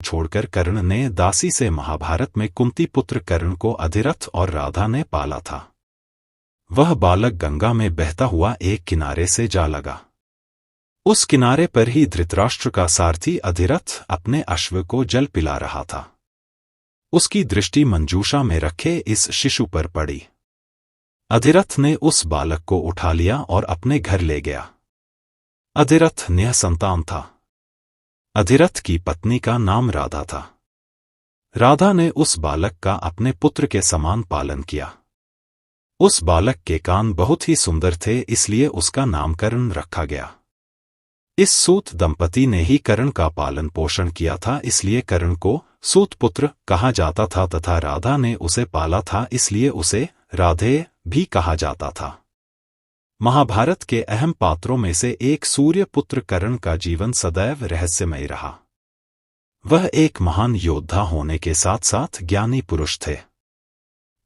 छोड़कर कर्ण ने दासी से महाभारत में कुंती पुत्र कर्ण को अधिरथ और राधा ने पाला था। वह बालक गंगा में बहता हुआ एक किनारे से जा लगा। उस किनारे पर ही धृतराष्ट्र का सारथी अधिरथ अपने अश्व को जल पिला रहा था। उसकी दृष्टि मंजूषा में रखे इस शिशु पर पड़ी। अधिरथ ने उस बालक को उठा लिया और अपने घर ले गया। अधिरथ निःसंतान था। अधिरथ की पत्नी का नाम राधा था। राधा ने उस बालक का अपने पुत्र के समान पालन किया। उस बालक के कान बहुत ही सुंदर थे, इसलिए उसका नामकरण रखा गया। इस सूत दंपति ने ही कर्ण का पालन पोषण किया था, इसलिए कर्ण को सूत पुत्र कहा जाता था तथा राधा ने उसे पाला था, इसलिए उसे राधेय भी कहा जाता था। महाभारत के अहम पात्रों में से एक सूर्य पुत्र कर्ण का जीवन सदैव रहस्यमय रहा। वह एक महान योद्धा होने के साथ साथ ज्ञानी पुरुष थे।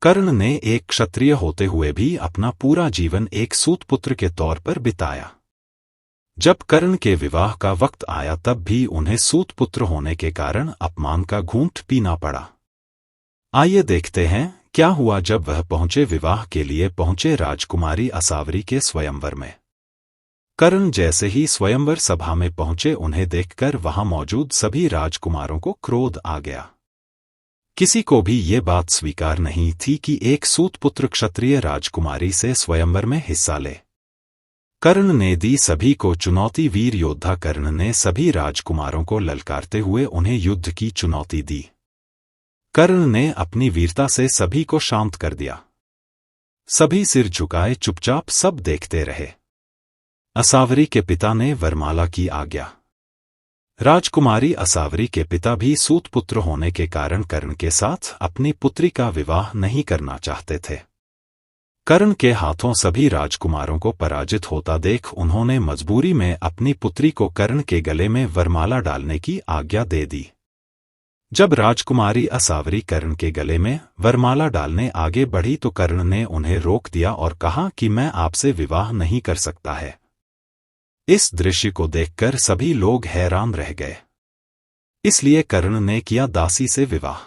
कर्ण ने एक क्षत्रिय होते हुए भी अपना पूरा जीवन एक सूतपुत्र के तौर पर बिताया। जब कर्ण के विवाह का वक्त आया तब भी उन्हें सूतपुत्र होने के कारण अपमान का घूंट पीना पड़ा। आइए देखते हैं क्या हुआ जब वह पहुंचे विवाह के लिए पहुंचे राजकुमारी असावरी के स्वयंवर में। कर्ण जैसे ही स्वयंवर सभा में पहुंचे, उन्हें देखकर वहां मौजूद सभी राजकुमारों को क्रोध आ गया। किसी को भी ये बात स्वीकार नहीं थी कि एक सूतपुत्र क्षत्रिय राजकुमारी से स्वयंवर में हिस्सा ले। कर्ण ने दी सभी को चुनौती। वीर योद्धा कर्ण ने सभी राजकुमारों को ललकारते हुए उन्हें युद्ध की चुनौती दी। कर्ण ने अपनी वीरता से सभी को शांत कर दिया। सभी सिर झुकाए चुपचाप सब देखते रहे। असावरी के पिता ने वरमाला की आज्ञा। राजकुमारी असावरी के पिता भी सूतपुत्र होने के कारण कर्ण के साथ अपनी पुत्री का विवाह नहीं करना चाहते थे। कर्ण के हाथों सभी राजकुमारों को पराजित होता देख उन्होंने मजबूरी में अपनी पुत्री को कर्ण के गले में वरमाला डालने की आज्ञा दे दी। जब राजकुमारी असावरी कर्ण के गले में वरमाला डालने आगे बढ़ी तो कर्ण ने उन्हें रोक दिया और कहा कि मैं आपसे विवाह नहीं कर सकता है। इस दृश्य को देखकर सभी लोग हैरान रह गए। इसलिए कर्ण ने किया दासी से विवाह।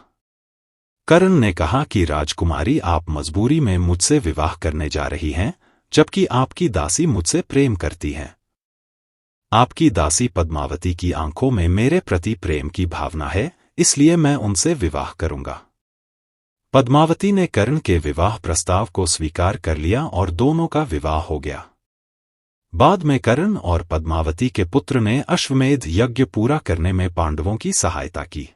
कर्ण ने कहा कि राजकुमारी, आप मजबूरी में मुझसे विवाह करने जा रही हैं, जबकि आपकी दासी मुझसे प्रेम करती है। आपकी दासी पद्मावती की आंखों में मेरे प्रति प्रेम की भावना है, इसलिए मैं उनसे विवाह करूंगा। पद्मावती ने कर्ण के विवाह प्रस्ताव को स्वीकार कर लिया और दोनों का विवाह हो गया। बाद में कर्ण और पद्मावती के पुत्र ने अश्वमेध यज्ञ पूरा करने में पांडवों की सहायता की।